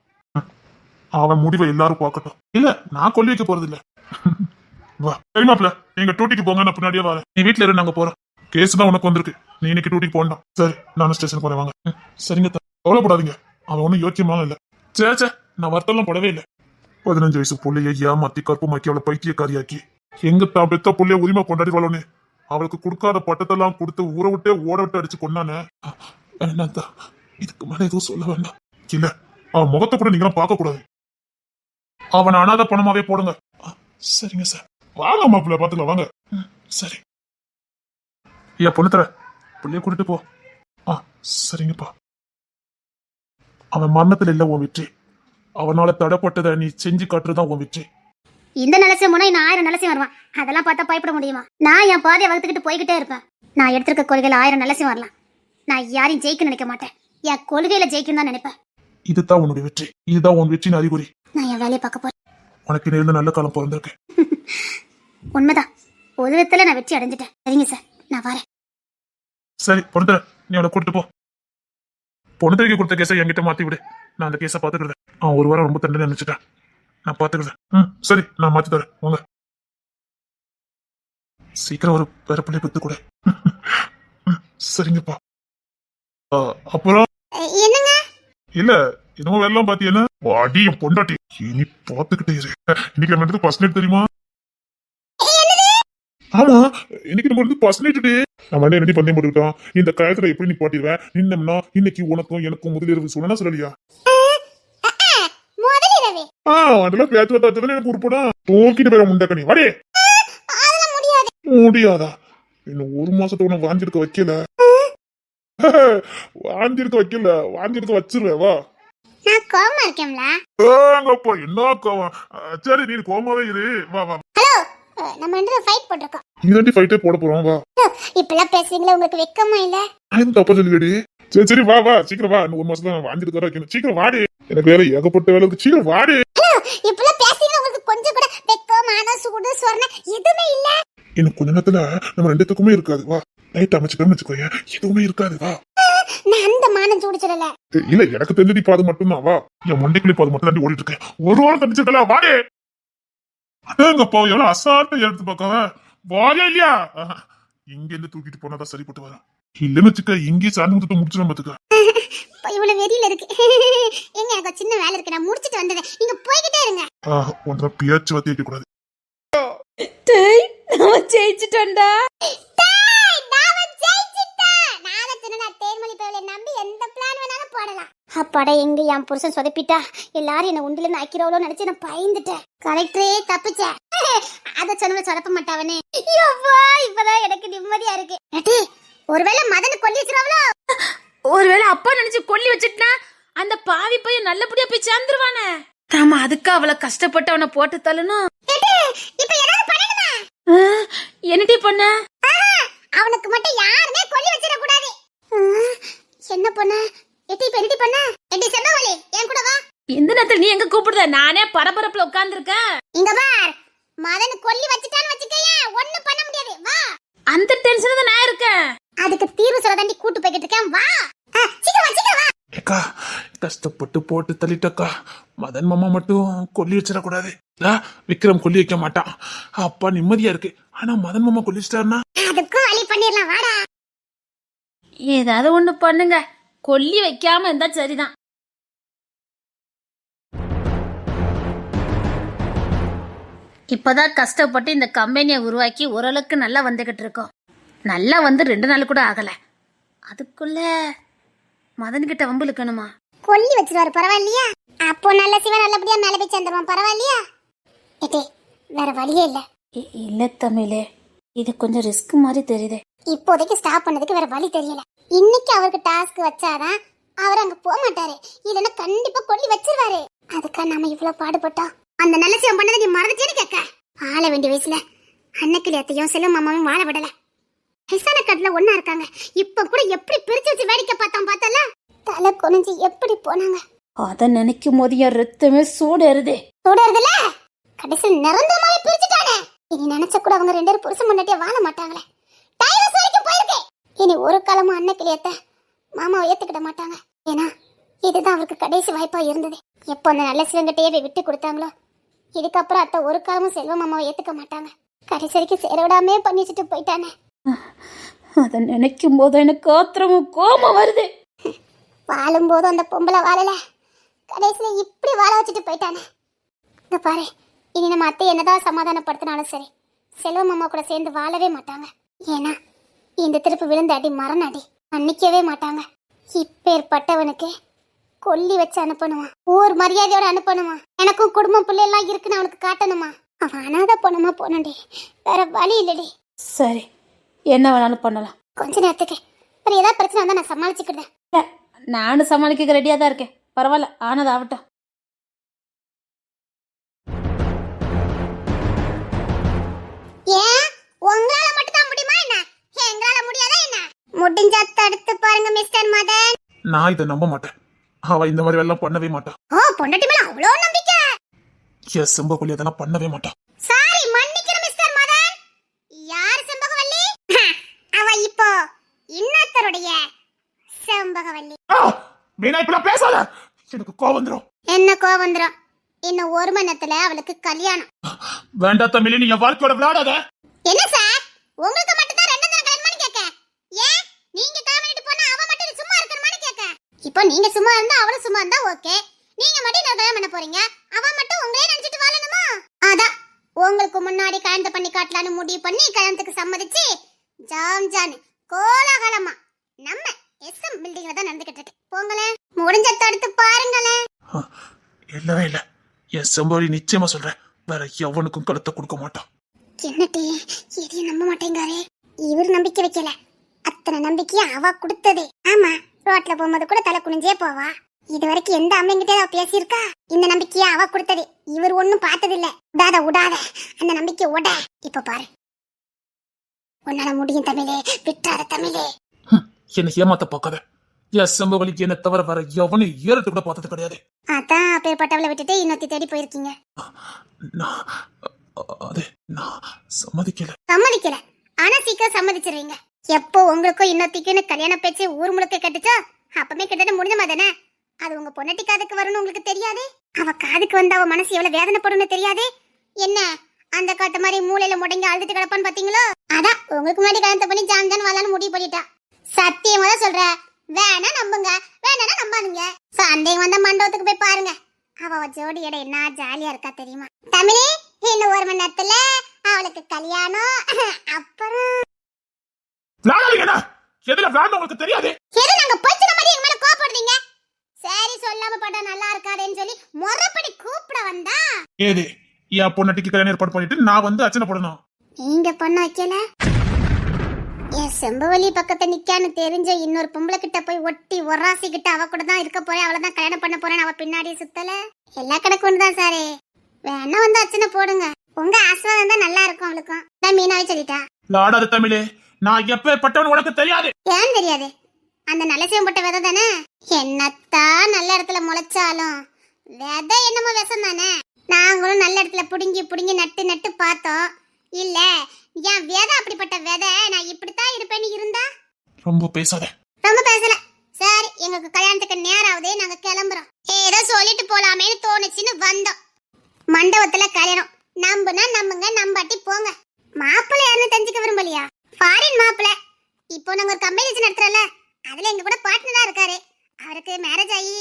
அவன் முடிவை எல்லாரும் பார்க்கட்டும். இல்ல நான் கொல்லி வைக்க போறது இல்ல. வா சரி மாப்ள, நீங்க டூட்டிக்கு போங்க, நான் பின்னாடியே வரேன். நீ வீட்டுல இரு, நாங்க போறோம். கேஸ் தான் உனக்கு வந்திருக்கு. நீ இன்னைக்கு டூட்டிக்கு போகணும். சரி நானும் ஸ்டேஷனுக்கு போறேன். வாங்க. சரிங்க, கவலைப்படாதீங்க. அவன் ஒன்னும் யோக்கியமான இல்ல. சேச்சே, நான் வருத்தம்லாம் படவே இல்லை. 15 வயசு புள்ளைய ஏமாத்தி கற்பமாக்கி அவளை பைத்தியக்காரியாக்கி எங்க தான் பெத்த புள்ளைய உரிமை கொண்டாடி வளோன்னு அவளுக்கு கொடுக்காத பட்டத்தெல்லாம் கொடுத்து ஊற விட்டே ஓட விட்டு அடிச்சு கொண்டானே. என்னதான் இதுக்கு மேல எதுவும் சொல்ல வேண்டாம். இல்ல அவன் முகத்தை கூட நீங்க பார்க்க கூடாது. அவனை அனாதை பணமாவே போடுங்க. சரிங்க சார். வாங்க மாப்பிள்ள, பாத்துக்கலாம் வாங்க. சரி ஏன் பொண்ணு தர புள்ளைய கூட்டிட்டு போ. சரிங்கப்பா. அவன் மரணத்துல இல்ல உன் வெற்றி. அவனால தடப்பட்டதை நீ செஞ்சு காட்டுறதுதான் உன் வெற்றி. இந்த நிலசம் போனா இன்னும் 1000 நிலசம் வருவான். அதெல்லாம் பார்த்தா பயப்பட முடியுமா? நான் என் பாதையை வகுத்துக்கிட்டு போய்கிட்டே இருப்பேன். நான் எடுத்திருக்க கொள்கையில 1000 நிலசம் வரலாம். நான் யாரையும் ஜெயிக்க நினைக்க மாட்டேன். என் கொள்கையில ஜெயிக்கும் தான் நினைப்பேன். இதுதான் உன்னுடைய வெற்றி. இதுதான் உன் வெற்றியின் அறிகுறி. நான் என் வேலையை பார்க்க போறேன். உனக்கு நேர்ந்த நல்ல காலம் பிறந்திருக்கு. உண்மைதான், ஒரு விதத்துல நான் வெற்றி அடைஞ்சிட்டேன். சரிங்க சார், நான் வரேன். சரி பொண்ணு, நீ அவனை கூட்டிட்டு போ. பொண்ணுக்கு கொடுத்த கேஸை என்கிட்ட மாத்தி விடு. நான் அந்த கேஸை பாத்துக்கிறேன். அவன் ஒரு வாரம் ரொம்ப தண்டனை நினைச்சிட்டேன். நான் பாத்துக்கிறேன். சரி நான் மாத்தி தரேன். வாங்க. சீக்கிரம் ஒரு பிறப்பிள்ளை பெத்து கூட. சரிங்கப்பா. அப்புறம் என்னங்க? இல்ல என்னமோ வெள்ளம் பாத்தியன்னா அடி என் பொண்டாட்டி. இனி பாத்துக்கிட்டே இரு. இன்னைக்கு நம்ம ஃபர்ஸ்ட் நைட் தெரியுமா? ஆமா, இன்னைக்கு நம்ம வந்து ஃபர்ஸ்ட் நைட் டே. நம்ம என்ன ரெடி பண்ணி போட்டுக்கிட்டோம். இந்த காயத்துல எப்படி நீ பாட்டிடுவேன்? நின்னம்னா இன்னைக்கு உனக்கும் எனக்கும் முதலிரவு சொல்லணும் சொல்லலையா? அதெல்லாம் பேச்சு வந்தாச்சுதான் எனக்கு உருப்படா. தூக்கிட்டு போய் முண்டக்கணி வாடே. முடியாதா? இன்னும் ஒரு மாசத்தை உன வாஞ்சிருக்க வைக்கல. வாஞ்சிருக்க வைக்கல, வாஞ்சிருக்க வச்சிருவேன். வா. நான் கோவமா இருக்கேன்ல. ஏங்கப்பா என்ன கோவம்? சரி நீ கோமாவே இரு. வா வா. ஹலோ, நம்ம ரெண்டு ஃபைட் போட்டுறோம். இதாண்டி ஃபைட்டே போட போறோம். வா. இப்பெல்லாம் பேசுறீங்களா? உங்களுக்கு வெக்கமா இல்ல? அது தப்பா சொல்லிடி. சரி சரி வா வா, சீக்கிரம் வா. இன்னும் ஒரு மாசம் தான் வாஞ்சிருக்க வர வைக்கணும். சீக்கிரம் வாடி. எனக்கு வேலை ஏகப்பட்ட வேலை இருக்கு. சீக்கிரம் வாடி. இப்பெல்லாம் பேசுறீங்க, உங்களுக்கு கொஞ்சம் கூட வெக்கம், மானம், சூடு, சொரணை எதுவுமே இல்ல. இன்னும் கொஞ்ச நேரத்துல நம்ம ரெண்டுத்துக்குமே இருக்காது. வா, நைட் அமைச்சுக்கணும்னு வச்சுக்கோங்க, எதுவுமே இருக்காது. வா. நான் அந்த மானம் சூடு சொல்லல. இல்ல எனக்கு தெரிஞ்சது இப்ப அது மட்டும்தான். வா, என் மண்டைக்குள்ள இப்ப அது மட்டும் தாண்டி ஓடிட்டு இருக்கேன். ஒரு வாரம் கண்டிச்சிருக்கல. வாடே. அடேங்கப்பா, எவ்வளவு அசால்ட்டா எடுத்து பார்க்கவ. வாயா இல்லையா? இங்க இருந்து தூக்கிட்டு போனாதான் சரிப்பட்டு வரும். இல்லன்னு வச்சுக்க இங்கே சார்ந்து கொடுத்து முடிச்சிடும் பாத்துக்க. இவ்வளவு வெறியில இருக்கு. எங்க எனக்கு சின்ன வேலை இருக்கு, நான் முடிச்சிட்டு வந்தேன். நீங்க போய்கிட்டே இருங்க. ஒன்றா பியாச்சு வத்தி வைக்க கூடாது. நான் ஜெயிச்சிட்டேன்டா. அப்பாடா, எங்க என் புருஷன் சொதப்பிட்டா எல்லாரும் என்ன உண்டுல இருந்து ஆக்கிறவளோ நினைச்சு நான் பயந்துட்டேன். கலெக்டரே தப்பிச்சேன். அத சொன்ன சொதப்ப மாட்டாவனே. இப்பதான் எனக்கு நிம்மதியா இருக்கு. ஒருவேளை மதனை கொல்லி வச்சிருவாங்களோ? ஒருவேளை அப்பா நினைச்சு கொல்லி வச்சிட்டா அந்த பாவி பையன் நல்லபடியா போய் சேர்ந்துருவானே. நாம அதுக்கு அவளை கஷ்டப்பட்டு அவனை போட்டு தள்ளணும். இப்ப ஏதாவது பண்ணணுமா? என்னடி பண்ண? அவனுக்கு மட்டும் யாருமே கொல்லி வச்சிட கூடாது. என்ன பண்ண? எட்டி இப்ப என்னடி பண்ண? எட்டி செம்பவலி என் கூட வா. இந்த நேரத்துல நீ எங்க கூப்பிடுத? நானே பரபரப்புல உட்கார்ந்திருக்கேன். இங்க பார், மதன் கொல்லி வச்சிட்டான்னு வச்சுக்கயே ஒண்ணும் பண்ண முடியாது. வா. அந்த டென்ஷன்ல தான் நான் இருக்கேன். அதுக்கு தீர்வு சொல்ல தாண்டி கூட்டு போய்கிட்டு இருக்கேன். வா சீக்கிரம் வா, சீக்கிரம் வா. ஏக்கா கஷ்டப்பட்டு போட்டு தள்ளிட்டக்கா. மதன் மாமா மட்டும் கொல்லி வச்சிடக்கூடாது. விக்ரம் கொல்லி வைக்க மாட்டான். அப்பா நிம்மதியா இருக்கு. ஆனா மதன் மாமா கொல்லி வச்சிட்டாருன்னா அதுக்கும் வழி பண்ணிடலாம். வாடா. ஏதாவது ஒண்ணு பண்ணுங்க. கொல்லி வைக்காம இருந்தா சரிதான். இப்பதான் கஷ்டப்பட்டு இந்த கம்பெனியை உருவாக்கி ஓரளவுக்கு நல்லா வந்துகிட்டு இருக்கோம். நல்லா வந்து 2 நாள் கூட ஆகல. அதுக்குள்ள மதன்கிட்ட வம்பு இழுக்கணுமா? கொல்லி வச்சிருவாரு, பரவாயில்லையா? அப்போ நல்ல சிவன் நல்லபடியா மேல போய் சேர்ந்துருவான், பரவாயில்லையா? ஏட்டே வேற வழியே இல்ல. இல்ல தமிழே, இது கொஞ்சம் ரிஸ்க் மாதிரி தெரியுது. இப்போதைக்கு ஸ்டாப் பண்ணதுக்கு வேற வழி தெரியல. இன்னைக்கு அவருக்கு டாஸ்க் வச்சாதான் அவர் அங்க போக மாட்டாரு. இல்லன்னா கண்டிப்பா கொல்லி வச்சிருவாரு. அதுக்கா நாம இவ்வளவு பாடுபட்டோம். அந்த நல்ல சிவன் பண்ணதை நீ மறந்துட்டேன்னு கேட்க. ஆள வேண்டிய வயசுல அன்னைக்கிளியத்தையும் செல்லும் மாமாவும் வாழ விடல. வயசான காட்டுல ஒன்னா இருக்காங்க. இப்ப கூட எப்படி பிரிச்சு வச்சு வேடிக்கை பார்த்தான் பார்த்தல. தலை குனிஞ்சு எப்படி போனாங்க. அத நினைக்கும் போது என் ரத்தமே சூடேறுதே. சூடேறுதுல கடைசியில் நிரந்தரமாவே பிரிச்சுட்டானே. இனி நினைச்ச கூட அவங்க 2 பேரும் புருஷன் முன்னாடியே வாழ மாட்டாங்களே. டைவர்ஸ் வரைக்கும் போயிருக்கு. இனி ஒரு காலமும் அன்னைக்கிளியத்த மாமாவை ஏத்துக்கிட மாட்டாங்க. ஏன்னா இதுதான் அவருக்கு கடைசி வாய்ப்பா இருந்தது. எப்போ அந்த நல்ல சிவங்கிட்டையே விட்டு கொடுத்தாங்களோ இதுக்கப்புறம் அத்தை ஒரு காலமும் செல்வ மாமாவை ஏத்துக்க மாட்டாங்க. கடைசி வரைக்கும் சேர விடாமே பண்ணிச்சுட்டு போயிட்டானே. அத நினைக்கும் போது எனக்கு ஆத்திரமும் கோபம் வருது. வாழும் போதும் அந்த பொம்பளை வாழல, கடைசியில இப்படி வாழ வச்சுட்டு போயிட்டானே. இந்த பாரு, இனி நம்ம அத்தை என்னதான் சமாதானப்படுத்தினாலும் சரி செல்வ மாமா கூட சேர்ந்து வாழவே மாட்டாங்க. ஏன்னா இந்த திருப்பு விழுந்த அடி மரண அடி, மன்னிக்கவே மாட்டாங்க. இப்பேற்பட்டவனுக்கு கொல்லி வச்சு அனுப்பணுமா? ஊர் மரியாதையோட அனுப்பணுமா? எனக்கும் குடும்பம் பிள்ளை எல்லாம் இருக்குன்னு அவனுக்கு காட்டணுமா? அவன் அனாதை பொண்ணுமா போனண்டி, வேற வழி இல்லடி. சரி, என்ன வேணாலும் பண்ணலாம். கொஞ்ச நேரத்துக்கு வேற ஏதாவது பிரச்சனை வந்தா நான் சமாளிச்சுக்கிட்டேன். நானும் சமாளிக்க ரெடியா தான் இருக்கேன். பரவாயில்ல, ஆனது ஆகட்டும். ஏன் உங்களால மட்டும் தான் முடியுமா என்ன? எங்களால முடியாதா என்ன? முடிஞ்சா தடுத்து பாருங்க மிஸ்டர் மதன். நான் இதை நம்ப மாட்டேன். அவ இந்த மாதிரி எல்லாம் பண்ணவே மாட்டான். ஓ, பொண்டாட்டி மேல அவ்வளவு நம்பிக்கை? எஸ் செம்பகவல்லி அதெல்லாம் பண்ணவே மாட்டான். சாரி, மன்னிக்கிறேன் மிஸ்டர் மதன். யார் செம்பகவல்லி? அவ இப்போ இன்னொருத்தருடைய செம்பகவல்லி. மீனா இப்பெல்லாம் பேசாத, எனக்கு கோவம் வந்துரும். என்ன கோவம் வந்துரும்? இன்னும் 1 மணி நேரத்துல அவளுக்கு கல்யாணம். வேண்டா தமிழ், நீ என் வாழ்க்கையோட விளையாடாத. என்ன சார், உங்களுக்கு மட்டும் தான் 2 தினம் கல்யாணம் கேட்க? ஏன் நீங்க கல்யாணம் போனா அவ மட்டும் சும்மா இருக்கணுமான்னு கேட்க? இப்போ நீங்க சும்மா இருந்தா அவளும் சும்மா இருந்தா ஓகே. நீங்க மட்டும் கல்யாணம் பண்ண போறீங்க, அவ மட்டும் உங்களே நினைச்சிட்டு வாழணுமா? அதான் உங்களுக்கு முன்னாடி கல்யாணத்தை பண்ணி காட்டலான்னு முடிவு பண்ணி கல்யாணத்துக்கு சம்மதிச்சு ஜாம் ஜான் கோலாகலமா நம்ம எஸ்எம் பில்டிங்ல தான் நடந்துகிட்டு இருக்கு. போங்களே, முடிஞ்ச தடுத்து பாருங்களே. இல்லவே இல்ல, என் செம்பகவல்லி நிச்சயமா சொல்றேன், வேற எவனுக்கும் கழுத்தை கொடுக்க மாட்டான். என்னடி எதையும் நம்ப மாட்டேங்காரே. இவர் நம்பிக்கை வைக்கல, அத்தனை நம்பிக்கையை அவ கொடுத்தது. ஆமா, ரோட்ல போகும்போது கூட தலை குனிஞ்சே போவா. இது வரைக்கும் எந்த அம்மைங்கிட்டே அவ பேசியிருக்கா? இந்த நம்பிக்கையை அவ கொடுத்தது. இவர் ஒன்னும் பார்த்தது இல்ல. விடாத விடாத, அந்த நம்பிக்கை உட. இப்ப பாரு, உன்னால முடியும் தமிழே, விட்டாத தமிழே. என்னை ஏமாத்த பார்க்காத. என் செம்பகவல்லிக்கு என்ன தவிர வேற எவனும் ஏறட்டு கூட பார்த்தது கிடையாது. அதான் அப்பேற்பட்டவளை விட்டுட்டு இன்னொத்தி தேடி போயிருக்கீங்க. நான் சம்மதிக்கல. சம்மதிக்கல, ஆனா சீக்கிரம் சம்மதிச்சிருவீங்க. எப்போ உங்களுக்கும் இன்னொத்திக்குன்னு கல்யாண பேச்சு ஊர் முழுக்க கட்டுச்சோ அப்பவே கிட்டத்தட்ட முடிஞ்ச மாதிரிதானே. அது உங்க பொண்ணாட்டி காதுக்கு வரும்னு உங்களுக்கு தெரியாது. அவ காதுக்கு வந்து அவ மனசு எவ்வளவு வேதனைப்படும்னு தெரியாது. என்ன அந்த காட்டு மாதிரி மூளையில முடங்கி அழுதுட்டு கிடப்பான்னு பாத்தீங்களோ? அதான் உங்களுக்கு முன்னாடி கல்யாணத்தை பண்ணி ஜாம் ஜான் வாழான்னு முடிவு பண்ணிட்டா. சத்தியமா தான் சொல்ற, வேணா நம்புங்க, வேணா நம்பாதீங்க. சந்தேகம் வந்த மண்டபத்துக்கு போய் பாருங்க. அவ ஜோடியோட என்ன ஜாலியா இருக்கா தெரியுமா? தமிழே, இன்னும் 1 மணி நேரத்துல அவளுக்கு கல்யாணம். அப்புறம் எதுல விளையாட உங்களுக்கு தெரியாது. எது நாங்க போச்சுற மாதிரி எங்க மேல கோபப்படுறீங்க? சரி, சொல்லாம பட்டா நல்லா இருக்காதேன்னு சொல்லி முறைப்படி கூப்பிட வந்தா ஏது என் பொண்ணாட்டிக்கு கல்யாணம் ஏற்பாடு பண்ணிட்டு நான் வந்து அர்ச்சனை போடணும். நீங்க பண்ண வைக்கல. என் செம்பவலி பக்கத்தை நிக்கான்னு தெரிஞ்ச இன்னொரு பொம்பளை கிட்ட போய் ஒட்டி ஒராசிக்கிட்ட அவ கூட தான் இருக்க போறேன், அவளதான் கல்யாணம் பண்ண போறேன், அவ பின்னாடியே சுத்தல. எல்லா கணக்கு ஒண்ணுதான் சாரே. வேணா வந்து அர்ச்சனை போடுங்க, உங்க ஆசீர்வாதம் தான் நல்லா இருக்கும் அவளுக்கும். நான் மீனாவே சொல்லிட்டா. லாடாத தமிழே, நான் எப்பேற்பட்டவன் உனக்கு தெரியாது. ஏன் தெரியாது? அந்த நல்ல செய்யப்பட்ட விதை தானே. என்னத்தான் நல்ல இடத்துல முளைச்சாலும் விதை என்னமோ விஷம் தானே. நாங்களும் நல்ல இடத்துல புடுங்கி புடுங்கி நட்டு நட்டு பார்த்தோம். இல்ல என் விதை அப்படிப்பட்ட விதை, நான் இப்படித்தான் இருப்பேன்னு இருந்தா. ரொம்ப பேசாத. ரொம்ப பேசல. சரி, எங்களுக்கு கல்யாணத்துக்கு நேரம் ஆகுது, நாங்க கிளம்புறோம். ஏதோ சொல்லிட்டு போலாமேன்னு தோணுச்சுன்னு வந்தோம். மண்டபத்துல கல்யாணம். நம்புனா நம்புங்க, நம்பாட்டி போங்க. மாப்பிள்ளை யாருன்னு தெரிஞ்சுக்க விரும்பலையா? ஃபாரின் மாப்பிள்ளை. இப்போ நாங்க ஒரு கம்பெனி வச்சு நடத்துறோம்ல, அதுல எங்க கூட பார்ட்னரா இருக்காரு. அவருக்கு மேரேஜ் ஆகி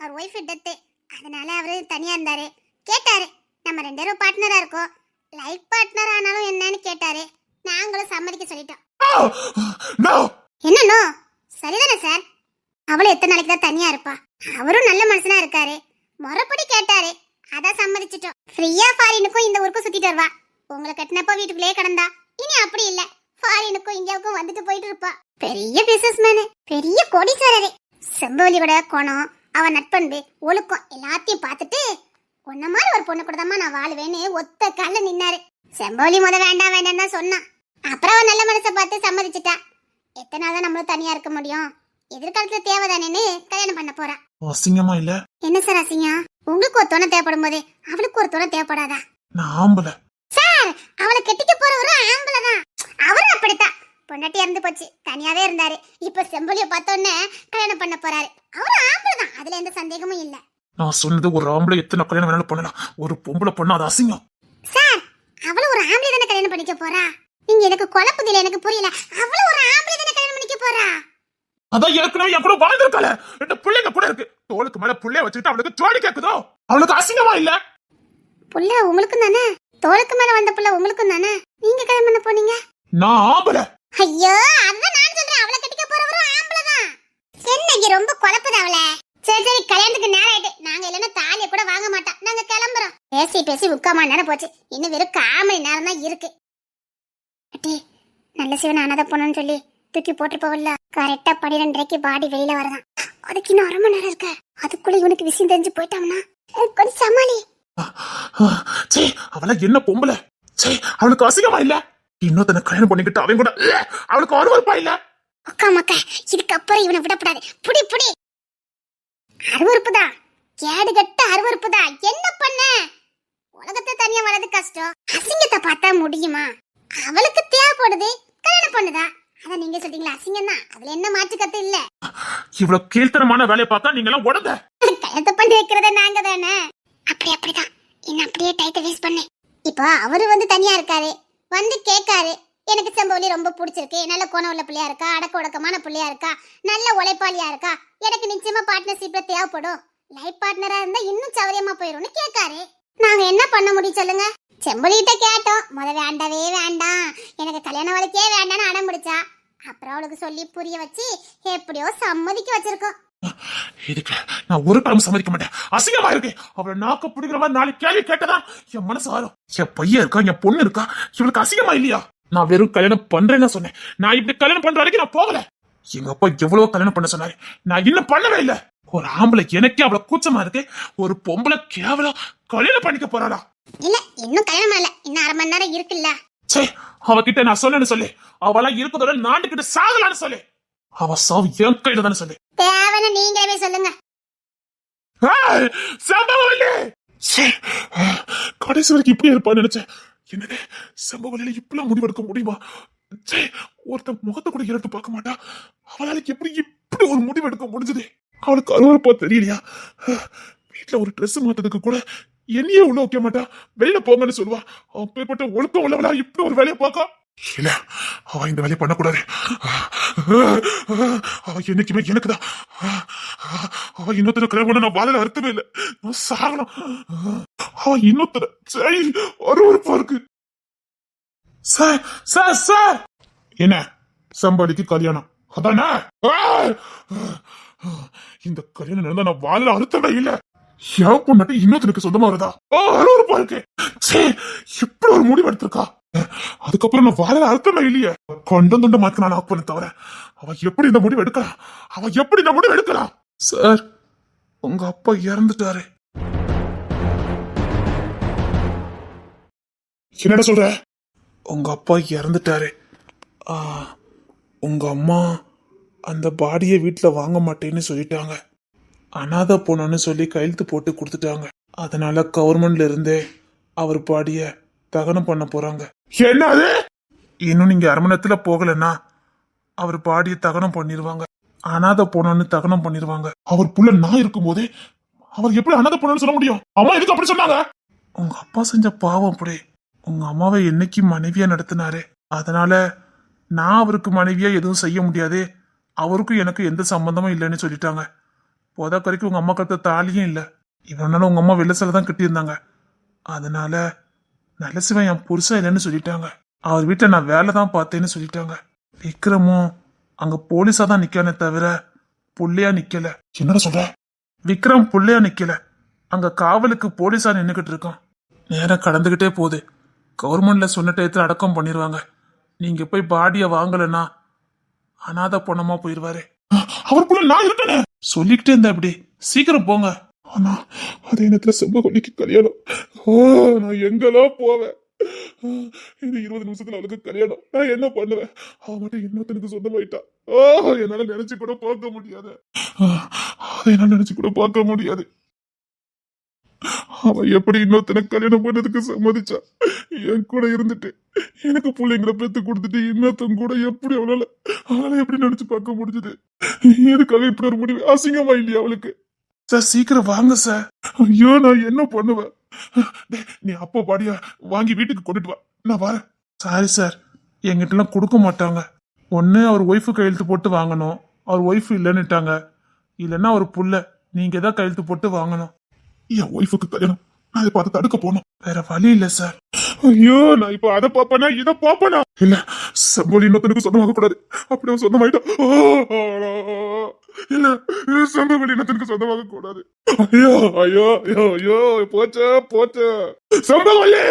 அவர் ஒய்ஃப் டெத்து, அதனால அவரு தனியா இருந்தாரு. கேட்டாரு, நம்ம 2 பேரும் பார்ட்னரா இருக்கோம், லைஃப் பார்ட்னர் ஆனாலும் என்னன்னு கேட்டாரு. நாங்களும் சம்மதிக்க சொல்லிட்டோம். என்னன்னோ சரிதானே சார்? அவளும் எத்தனை நாளைக்கு தான் தனியா இருப்பா? அவரும் நல்ல மனுஷனா இருக்காரு, முறைப்படி கேட்டாரு, அதான் சம்மதிச்சிட்டோம். ஃப்ரீயா ஃபாரினுக்கும் இந்த ஊருக்கும் சுத்திட்டு வருவா. உங்களை கட்டினப்ப வீட்டுக்குள்ளேயே கிடந்தா, இனி அப்படி இல்ல, ஃபாரினுக்கும் இந்தியாவுக்கும் வந்துட்டு போயிட்டு இருப்பா. பெரிய பிசினஸ் மேனு, பெரிய கோடீஸ்வரரே. செம்பவலியோட குணம், அவ நட்பண்பு, ஒழுக்கம் எல்லாத்தையும் பார்த்துட்டு உன்ன மாதிரி ஒரு பொண்ணு கூட நான் வாழுவேன்னு ஒத்த கால நின்னாரு. செம்பவலி வேண்டாம் வேண்டாம் தான் சொன்னான். அப்புறம் அவன் நல்ல மனசை பார்த்து சம்மதிச்சிட்டா. எத்தனை நாள் தான் நம்மளும் தனியா இருக்க முடியும், எதிர்காலத்துல தேவைதானேன்னு கல்யாணம் பண்ண போறா. அசிங்கமா இல்ல? என்ன சார் அசிங்கம்? உங்களுக்கு ஒரு துணை தேவைப்படும் போது அவளுக்கு ஒரு துணை தேவைப்படாதா? நான் ஆம்பளை சார். அவளை கெட்டிக்க போறவரும் ஆம்பளை தான். அவரும் அப்படித்தான். பொண்டாட்டி இறந்து போச்சு, தனியாவே இருந்தாரு. இப்ப செம்பொலிய பார்த்தோன்னே கல்யாணம் பண்ண போறாரு. அவரும் ஆம்பளை தான், அதுல எந்த சந்தேகமும் இல்ல. நான் சொன்னது ஒரு ஆம்பளை எத்தனை கல்யாணம் வேணாலும் பண்ணலாம், ஒரு பொம்பளை பண்ணா அது அசிங்கம். சார், அவளும் ஒரு ஆம்பளை தானே கல்யாணம் பண்ணிக்க போறா. நீங்க எனக்கு குழப்பதில்லை, எனக்கு புரியல. அவளும் ஒரு ஆம்பளை தானே கல்யாணம் பண்ணிக்க போறா. அதான் ஏற்கனவே என் கூட வாழ்ந்திருக்காள, 2 பிள்ளைங்க கூட இருக்கு. தோளுக்கு மேல புள்ளைய வச்சுட்டு அவளுக்கு ஜோடி கேக்குதோ? அவளுக்கு அசிங்கமா இல்ல? புள்ள உங்களுக்கும் தானே, தோளுக்கு மேல வந்த புள்ள உங்களுக்கும் தானே. நீங்க கல்யாணம் பண்ண போனீங்க. நான் ஆம்பளை. ஐயோ, அதான் நான் சொல்றேன், அவளை கட்டிக்க போறவரும் ஆம்பளை தான். என்னங்க ரொம்ப குழப்பது அவளை. சரி சரி, கல்யாணத்துக்கு நேரம் ஆயிட்டு. நாங்க இல்லைன்னா தாலிய கூட வாங்க மாட்டோம், நாங்க கிளம்புறோம். பேசி பேசி 3/4 மணி நேரம் போச்சு, இன்னும் வெறும் 1/4 மணி நேரம் தான் இருக்கு. அட்டி, நல்ல சிவன் அனாதை போனோன்னு சொல்லி தூக்கி போட்டு போகல. கரெக்டா 12:30க்கு பாடி வெளியில வரதான். அதுக்கு இன்னும் 1/2 மணி நேரம் இருக்கு. அதுக்குள்ள இவனுக்கு விஷயம் தெரிஞ்சு போயிட்டாங்கன்னா கொஞ்சம் சமாளி. சே, அவள என்ன பொம்பளை? சே, அவளுக்கு அசிங்கமா இல்ல? இன்னொருத்தனை கல்யாணம் பண்ணிக்கிட்டு அவன் கூட அவளுக்கு அருவருப்பா இல்ல? அக்கா மக்கா, இதுக்கப்புறம் இவனை விடப்படாது. புடி புடி. அருவருப்புதான், கேடு கட்ட அருவருப்புதான். என்ன பண்ண? உலகத்தை தனியா வளர்றது கஷ்டம், அசிங்கத்தை பார்த்தா முடியுமா? அவளுக்கு தேவைப்படுது, கல்யாணம் பண்ணுதா. அதான் நீங்க சொல்றீங்களா அசிங்கம் தான், அதுல என்ன மாற்று கத்து இல்ல. இவ்வளவு கீழ்த்தனமான வேலையை பார்த்தா நீங்க எல்லாம் உடந்த. கல்யாணத்தை பண்ணி வைக்கிறத நாங்க தானே. அப்படிதான் என்ன அப்படியே டைட்ட வேஸ்ட் பண்ணு. இப்போ அவரு தனியா இருக்காரு, வந்து கேட்காரு, எனக்கு செம்பவலி ரொம்ப பிடிச்சிருக்கு, நல்ல குணம் உள்ள பிள்ளையா இருக்கா, அடக்க ஒடுக்கமான பிள்ளையா இருக்கா, நல்ல உழைப்பாளியா இருக்கா, எனக்கு நிச்சயமா பார்ட்னர்ஷிப்ல தேவைப்படும், லைஃப் பார்ட்னரா இருந்தா இன்னும் சௌரியமா போயிரும்னு கேட்காரு. நாங்க என்ன பண்ண முடியும் சொல்லுங்க? செம்பொலிகிட்ட கேட்டோம், வேண்டவே வேண்டாம், எனக்கு கல்யாண வாழ்க்கையே வேண்டாம்னு அடம் பிடிச்சா. அப்புறம் அவளுக்கு சொல்லி புரிய வச்சு எப்படியோ சம்மதிக்க வச்சிருக்கோம். இதுக்கு நான் ஒரு காலம் சம்மதிக்க மாட்டேன், அசிங்கமா இருக்கு. அவளை நாக்க பிடிக்கிற மாதிரி 4 கேள்வி கேட்டதா என் மனசு ஆறும். என் பையன் இருக்கா, என் பொண்ணு இருக்கா, இவளுக்கு அசிங்கமா இல்லையா? நான் வெறும் கல்யாணம் பண்றேன்னு சொன்னேன். நான் இப்படி கல்யாணம் பண்ற வரைக்கும் நான் போகல. எங்க அப்பா எவ்வளவு கல்யாணம் பண்ண சொன்னாரு, நான் இன்னும் பண்ணவே இல்ல. ஒரு ஆம்பளை எனக்கே அவ்வளவு கூச்சமா இருக்கு, ஒரு பொம்பளை கேவலம் கல்யாணம் பண்ணிக்க போறாளா? இல்ல, இன்னும் கல்யாணம் இல்ல, இன்னும் 1/2 மணி நேரம் இருக்குல்ல. சே, அவகிட்ட நான் சொன்னேன்னு சொல்லு, அவளா இருக்கதோட நாட்டுக்கிட்ட சாகலான்னு சொல்லு. அவ சாவு என் கையில தானே சொல்லு. தேவைன்னு நீங்களே சொல்லுங்க. கடைசி வரைக்கும் இப்படி இருப்பான்னு நினைச்சேன். என்னது, சம்பவம் இப்பெல்லாம் முடிவெடுக்க முடியுமா? ஒருத்தன் முகத்தை கூட இரட்டு பார்க்க மாட்டா, அவளால இப்படி ஒரு முடிவெடுக்க முடிஞ்சது? அவளுக்கு அருவருப்பா தெரியலையா? வீட்டுல ஒரு ட்ரெஸ் மாத்ததுக்கு கூட என்னையே உள்ள வைக்க மாட்டா, வெளியில போங்கன்னு சொல்லுவா. அப்பேற்பட்ட ஒழுக்கம் உள்ளவளா இப்படி ஒரு வேலையை பார்க்க? இல்ல, அவ இந்த வேலையை பண்ணக்கூடாது. அவ என்னைக்குமே எனக்குதான். அவ இன்னொருத்தர கல்யாணம் பண்ண நான் வாழல அர்த்தமே இல்லை, நான் சாகலாம். அவ இன்னொருத்தர சரி அருவருப்பா இருக்கு. சார் சார் சார், என்ன சம்பாதிக்கு கல்யாணம் அதானே? இந்த கல்யாணம் நடந்தா நான் வாழல அர்த்தமே இல்ல. என் பொண்ணாட்டி இன்னொருத்தனுக்கு சொந்தமா வருதா? அருவருப்பா இருக்கு. இப்படி ஒரு முடிவு எடுத்திருக்கா. அதுக்கப்புறம் நான் வாழ அர்த்தமே இல்லையே. கொண்டம் தொண்ட மாத்த நான் ஆக் பண்ண தவிர அவ எப்படி இந்த முடிவு எடுக்கலாம்? அவ எப்படி இந்த முடிவு எடுக்கலாம்? சார், உங்க அப்பா இறந்துட்டாரு. என்னடா சொல்ற? உங்க அப்பா இறந்துட்டாரு. ஆ, உங்க அம்மா அந்த பாடியை வீட்டுல வாங்க மாட்டேன்னு சொல்லிட்டாங்க. அனாதை போனோன்னு சொல்லி கையெழுத்து போட்டு கொடுத்துட்டாங்க. அதனால கவர்மெண்ட்ல இருந்தே அவர் பாடிய தகனம் பண்ண போறாங்க. என்னது? இன்னும் நீங்க அரை மணி நேரத்துல போகலன்னா அவர் பாடிய தகனம் பண்ணிடுவாங்க. அனாதை போனோன்னு தகனம் பண்ணிடுவாங்க. அவர் புள்ள நான் இருக்கும் போதே அவர் எப்படி அனாதை போனோன்னு சொல்ல முடியும்? அம்மா எதுக்கு அப்படி சொன்னாங்க? உங்க அப்பா செஞ்ச பாவம் அப்படி. உங்க அம்மாவை என்னைக்கு மனைவியா நடத்தினாரு. அதனால நான் அவருக்கு மனைவியா எதுவும் செய்ய முடியாது. அவருக்கும் எனக்கு எந்த சம்பந்தமும் இல்லைன்னு சொல்லிட்டாங்க. போதாக்கரைக்கு உங்க அம்மா கத்த தாலியும் இல்லை. இவனால உங்க அம்மா வெள்ளசில தான் கட்டியிருந்தாங்க. அதனால நல்ல சிவன் என் புருஷன் இல்லைன்னு சொல்லிட்டாங்க. அவர் வீட்டில் நான் வேலை தான் பார்த்தேன்னு சொல்லிட்டாங்க. விக்ரமும் அங்க போலீஸா தான் நிக்கானே தவிர புள்ளையா நிக்கல. என்னடா சொல்ற? விக்ரம் புள்ளையா நிக்கல, அங்க காவலுக்கு போலீஸா நின்னுகிட்டு இருக்கான். நேரம் கடந்துகிட்டே போகுது. கவர்மெண்ட்ல சொன்ன டயத்துல அடக்கம் பண்ணிடுவாங்க. நீங்க போய் பாடிய வாங்கலன்னா அனாதை பொண்ணமா போயிருவாரு. அவருக்குள்ள நான் இருக்கேன் சொல்லிக்கிட்டே இருந்தா இப்படி. சீக்கிரம் போங்க. ஆனா அதே நேரத்துல செம்பகொல்லிக்கு கல்யாணம். நான் எங்கெல்லாம் போவேன்? இது 20 நிமிஷத்துல அவளுக்கு கல்யாணம். நான் என்ன பண்ணுவேன்? அவ மட்டும் இன்னொருத்தனுக்கு சொந்தமாயிட்டா. என்னால நினைச்சு கூட பார்க்க முடியாது. அதை என்னால நினைச்சு கூட பார்க்க முடியாது. அவ எப்படி இன்னொருத்தனை கல்யாணம் பண்ணதுக்கு சம்மதிச்சா? என் கூட இருந்துட்டு எனக்கு பிள்ளைங்களை பெத்து கொடுத்துட்டு இன்னொருத்தன் கூட எப்படி அவளால எப்படி நினைச்சு பார்க்க முடிஞ்சது? எதுக்காக இப்படி ஒரு முடிவு? அசிங்கமா இல்லையா அவளுக்கு? சார், சீக்கிரம் வாங்க சார். ஐயோ, நான் என்ன பண்ணுவேன்? நீ அப்போ பாடியா வாங்கி வீட்டுக்கு கொண்டுட்டு வா, நான் வரேன். சாரி சார், என்கிட்ட எல்லாம் கொடுக்க மாட்டாங்க. ஒன்னு அவர் ஒய்ஃபு கையெழுத்து போட்டு வாங்கணும். அவர் ஒய்ஃபு இல்லைன்னுட்டாங்க. இல்லைன்னா அவர் புள்ள நீங்க தான் கையெழுத்து போட்டு வாங்கணும். என் ஒய்ஃபுக்கு கல்யாணம், நான் இதை பார்த்து தடுக்க போனோம். வேற வழி இல்ல சார். ஐயோ, நான் இப்ப அதை பாப்பனா இதை பாப்பனா? இல்ல, செம்பொலி இன்னொருத்தனுக்கு சொந்தமாக கூடாது. அப்படி அவன் சொந்தமாயிட்டா இல்ல, செம்பொலி இன்னொருத்தனுக்கு சொந்தமாக கூடாது. ஐயோ ஐயோ ஐயோ ஐயோ, போச்ச போச்ச செம்பொலி.